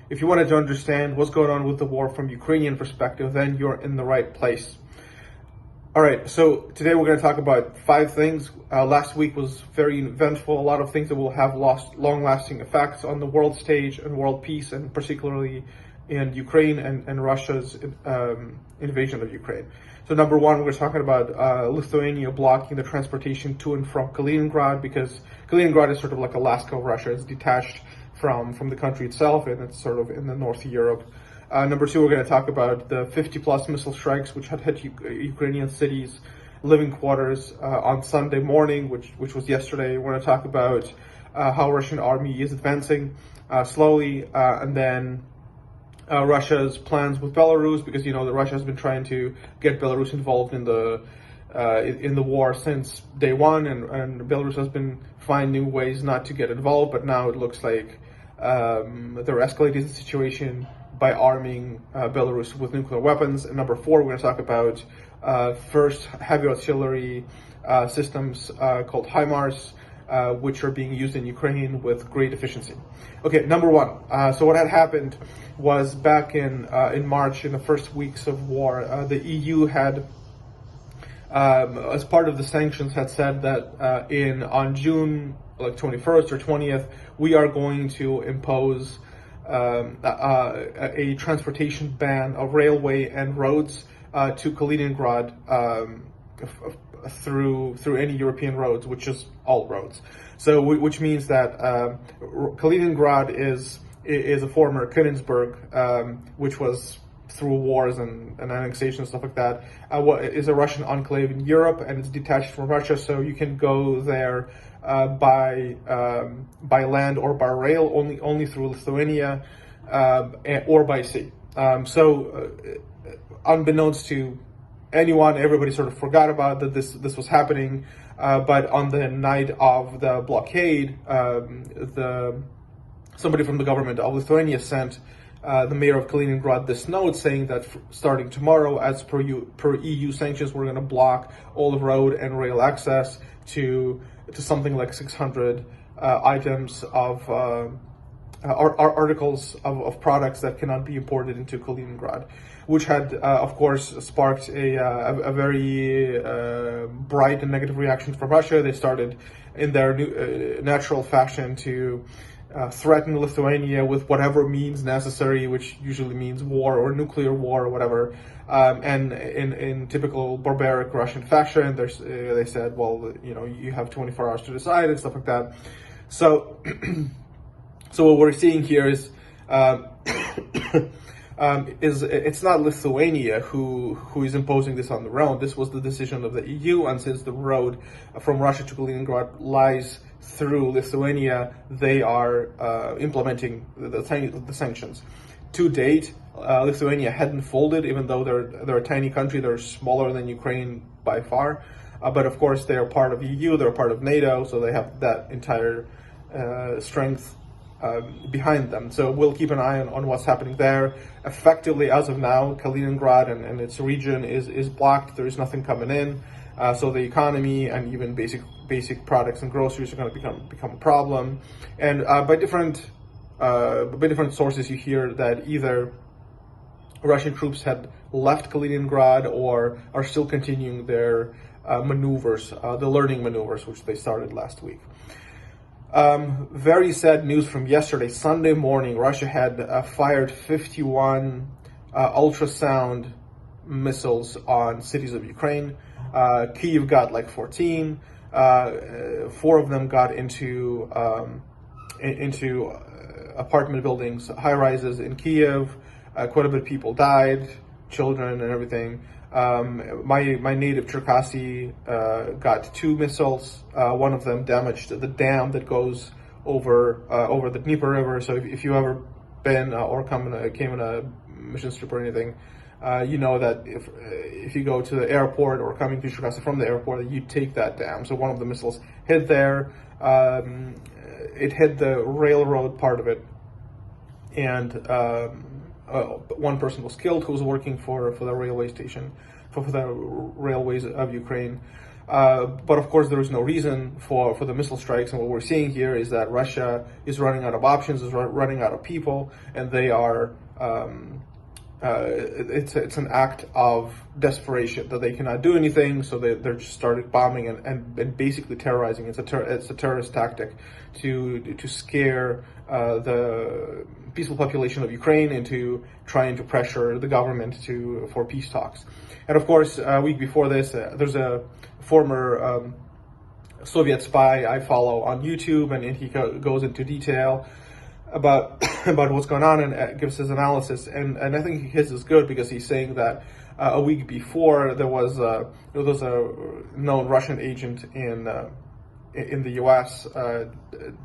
if you wanted to understand what's going on with the war from Ukrainian perspective, then you're in the right place. All right, so today we're going to talk about 5 things. Last week was very eventful, a lot of things that will have long-lasting effects on the world stage and world peace, and particularly in Ukraine and Russia's invasion of Ukraine. So number 1, we're talking about Lithuania blocking the transportation to and from Kaliningrad, because Kaliningrad is sort of like Alaska of Russia. It's detached from the country itself, and it's sort of in the north of Europe. Number 2, we're going to talk about the 50-plus missile strikes which had hit Ukrainian cities, living quarters on Sunday morning, which was yesterday. We're going to talk about how Russian army is advancing slowly, and then Russia's plans with Belarus, because that Russia has been trying to get Belarus involved in the war since day one, and Belarus has been finding ways not to get involved, but now it looks like they're escalating the situation by arming Belarus with nuclear weapons. And number 4, we're going to talk about first heavy artillery systems called HIMARS, which are being used in Ukraine with great efficiency. Okay, number 1. So what had happened was back in March, in the first weeks of war, the EU had, as part of the sanctions, had said that on June 21st or 20th, we are going to impose a transportation ban of railway and roads to Kaliningrad through any European roads, which is all roads. So, which means that Kaliningrad is a former Königsberg, which was through wars and annexation and stuff like that, is a Russian enclave in Europe, and it's detached from Russia, so you can go there by land or by rail, only through Lithuania, or by sea. So unbeknownst to anyone, everybody sort of forgot about that this was happening. But on the night of the blockade, somebody from the government of Lithuania sent the mayor of Kaliningrad this note saying that starting tomorrow, as per EU sanctions, we're going to block all the road and rail access to something like 600 items of articles of products that cannot be imported into Kaliningrad, which had, of course, sparked a very bright and negative reaction from Russia. They started in their natural fashion to threaten Lithuania with whatever means necessary, which usually means war or nuclear war or whatever. And in typical barbaric Russian fashion, they said, well, you have 24 hours to decide and stuff like that. So, so what we're seeing here is it's not Lithuania who is imposing this on their own. This was the decision of the EU, and since the road from Russia to Kaliningrad lies through Lithuania, they are implementing the sanctions. To date, Lithuania hadn't folded, even though they're a tiny country. They're smaller than Ukraine by far, but of course they are part of EU. They're part of NATO, so they have that entire strength behind them. So we'll keep an eye on what's happening there. Effectively, as of now, Kaliningrad and its region is blocked. There is nothing coming in. So the economy and even basic products and groceries are going to become a problem. And by different sources, you hear that either Russian troops had left Kaliningrad or are still continuing their maneuvers, the learning maneuvers, which they started last week. Very sad news from yesterday, Sunday morning. Russia had fired 51 ultrasound missiles on cities of Ukraine. Kyiv got like 14. 4 of them got into apartment buildings, high rises in Kyiv. Quite a bit of people died, children and everything. My native Cherkasy got 2 missiles. One of them damaged the dam that goes over the Dnieper River. So if you ever been or came in a mission trip or anything, you know that if you go to the airport or coming to Cherkasy from the airport, you take that dam. So one of the missiles hit there. It hit the railroad part of it, and one person was killed who was working for the railway station, for the railways of Ukraine. But of course, there is no reason for the missile strikes. And what we're seeing here is that Russia is running out of options, is running out of people, and they are. It's an act of desperation that they cannot do anything, so they're just started bombing and basically terrorizing. It's a terrorist tactic to scare the peaceful population of Ukraine into trying to pressure the government for peace talks. And of course, a week before this, there's a former Soviet spy I follow on YouTube, and he goes into detail about what's going on and gives his analysis. And I think his is good because he's saying that a week before there was a known Russian agent in the U.S.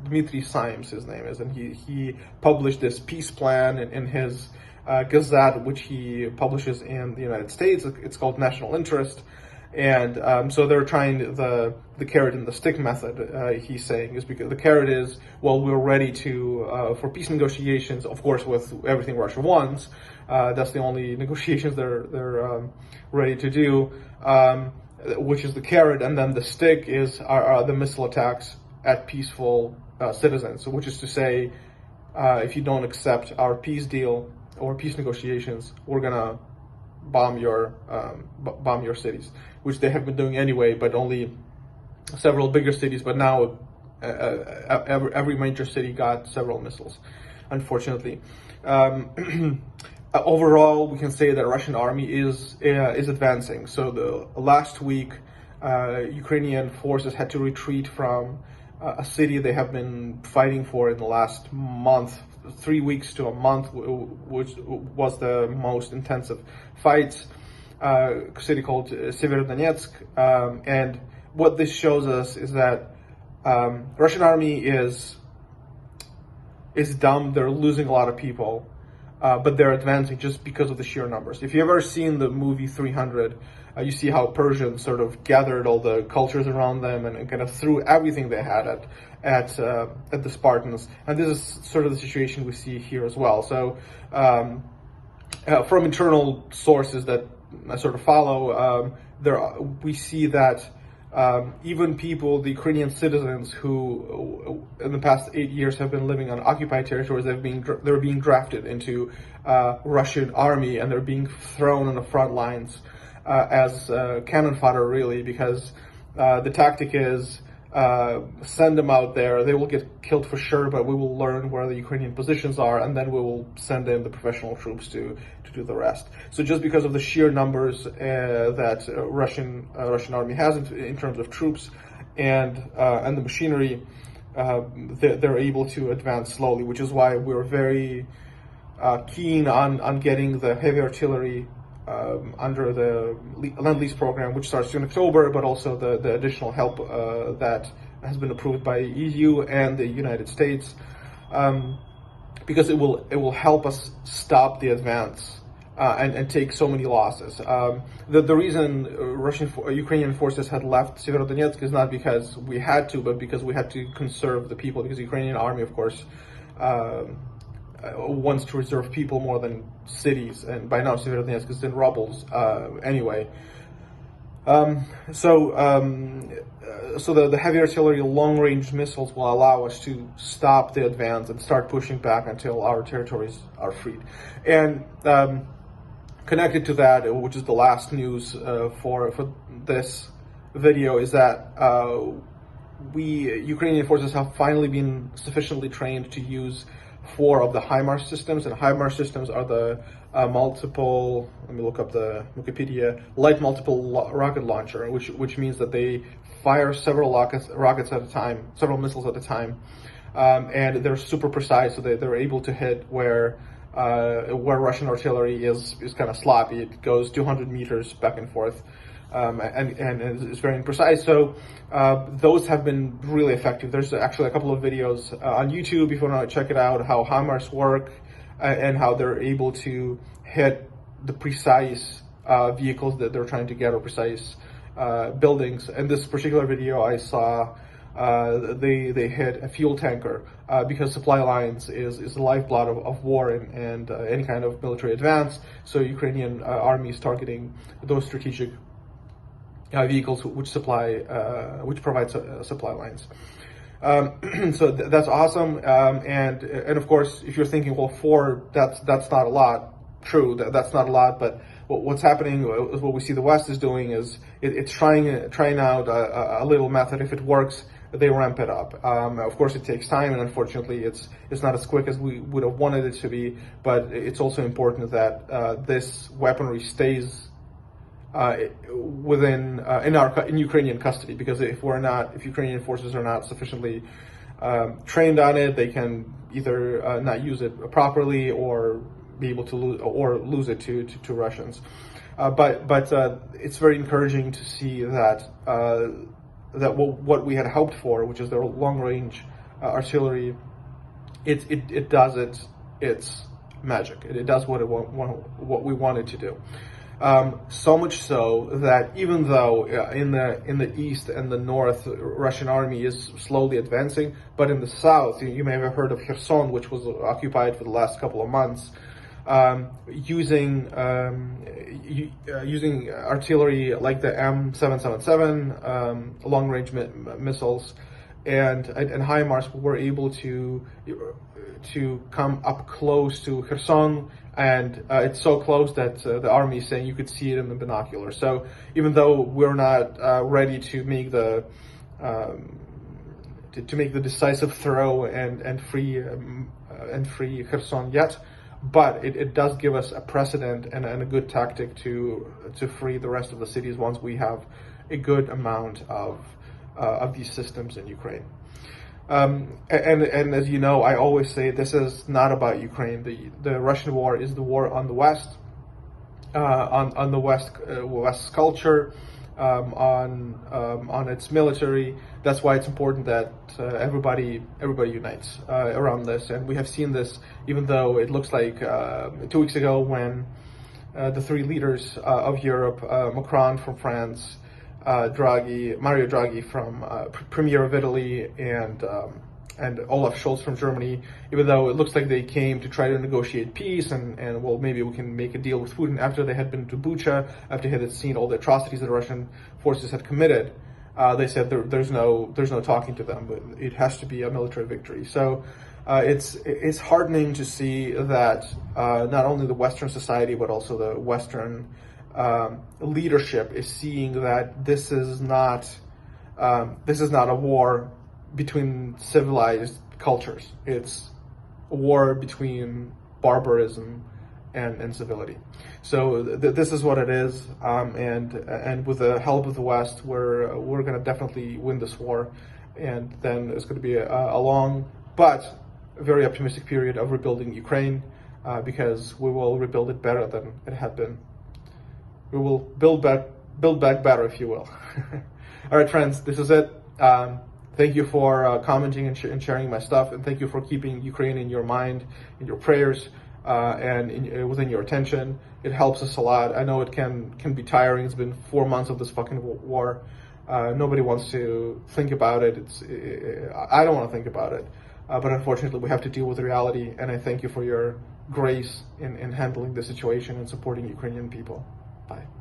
Dmitry Simes, his name is, and he published this peace plan in his Gazette, which he publishes in the United States. It's called National Interest. And so they're trying the carrot and the stick method, he's saying, is because the carrot is, well, we're ready for peace negotiations, of course, with everything Russia wants. That's the only negotiations they're ready to do, which is the carrot. And then the stick are the missile attacks at peaceful citizens, which is to say, if you don't accept our peace deal or peace negotiations, we're gonna bomb your cities, which they have been doing anyway, but only several bigger cities. But now every major city got several missiles, unfortunately. Overall, we can say that Russian army is advancing. So the last week, Ukrainian forces had to retreat from a city they have been fighting for in the last month, 3 weeks to a month, which was the most intensive fights. A city called Severodonetsk, and what this shows us is that Russian army is dumb. They're losing a lot of people, but they're advancing just because of the sheer numbers. If you've ever seen the movie 300, you see how Persians sort of gathered all the cultures around them and kind of threw everything they had at the Spartans. And this is sort of the situation we see here as well. So from internal sources that I sort of follow, we see that even people, the Ukrainian citizens who in the past 8 years have been living on occupied territories, they're being drafted into Russian army, and they're being thrown on the front lines as cannon fodder, really, because the tactic is send them out there. They will get killed for sure, but we will learn where the Ukrainian positions are, and then we will send in the professional troops to do the rest. So just because of the sheer numbers that Russian army has in terms of troops and the machinery, they're able to advance slowly, which is why we're very keen on getting the heavy artillery under the Lend-Lease program, which starts in October, but also the additional help that has been approved by EU and the United States, because it will help us stop the advance and take so many losses. The reason Ukrainian forces had left Severodonetsk is not because we had to, but because we had to conserve the people, because the Ukrainian army, of course, wants to reserve people more than cities, and by now Severodonetsk is in rubbles anyway. So the heavy artillery long-range missiles will allow us to stop the advance and start pushing back until our territories are freed. And connected to that, which is the last news for this video, is that Ukrainian forces have finally been sufficiently trained to use 4 of the HIMARS systems, and HIMARS systems are the multiple, let me look up the Wikipedia, light multiple rocket launcher, which means that they fire several rockets at a time, several missiles at a time, and they're super precise, so they're able to hit where Russian artillery is kind of sloppy. It goes 200 meters back and forth. And it's very imprecise. So those have been really effective. There's actually a couple of videos on YouTube if you want to check it out, how HIMARS work and how they're able to hit the precise vehicles that they're trying to get, or precise buildings. In this particular video I saw they hit a fuel tanker because supply lines is the lifeblood of war and any kind of military advance. So Ukrainian army is targeting those strategic vehicles which provide supply lines. So that's awesome. And of course, if you're thinking, well, 4, that's not a lot. True, that's not a lot. But what's happening, what we see the West is doing is it's trying out a little method. If it works, they ramp it up. Of course, it takes time, and unfortunately, it's not as quick as we would have wanted it to be. But it's also important that this weaponry stays in Ukrainian custody, because if Ukrainian forces are not sufficiently trained on it, they can either not use it properly or be able to lose it to Russians. But it's very encouraging to see that what we had hoped for, which is their long-range artillery, it does its magic. It does what we want it to do. So much so that even though in the east and the north, Russian army is slowly advancing, but in the south, you may have heard of Kherson, which was occupied for the last couple of months, using artillery like the M777 long-range missiles and HIMARS, were able to come up close to Kherson, and it's so close that the army is saying you could see it in the binocular. So even though we're not ready to make the decisive throw and free Kherson yet, but it does give us a precedent and a good tactic to free the rest of the cities once we have a good amount of these systems in Ukraine. And as you know, I always say this is not about Ukraine. The Russian war is the war on the West, on the West's culture, on its military. That's why it's important that everybody unites around this. And we have seen this, even though it looks like 2 weeks ago when the 3 leaders of Europe, Macron from France, Mario Draghi from Premier of Italy, and Olaf Scholz from Germany, even though it looks like they came to try to negotiate peace and well, maybe we can make a deal with Putin, after they had been to Bucha, after they had seen all the atrocities that Russian forces had committed, they said there's no talking to them, but it has to be a military victory. So it's heartening to see that not only the Western society but also the Western leadership is seeing that this is not a war between civilized cultures. It's a war between barbarism and civility. So this is what it is, and with the help of the West, we're going to definitely win this war, and then it's going to be a long but very optimistic period of rebuilding Ukraine, because we will rebuild it better than it had been. We will build back better, if you will. All right, friends, this is it. Thank you for commenting and sharing my stuff, and thank you for keeping Ukraine in your mind, in your prayers, and within your attention. It helps us a lot. I know it can be tiring. It's been 4 months of this fucking war. Nobody wants to think about it. I don't want to think about it, but unfortunately, we have to deal with reality. And I thank you for your grace in handling the situation and supporting Ukrainian people. Bye.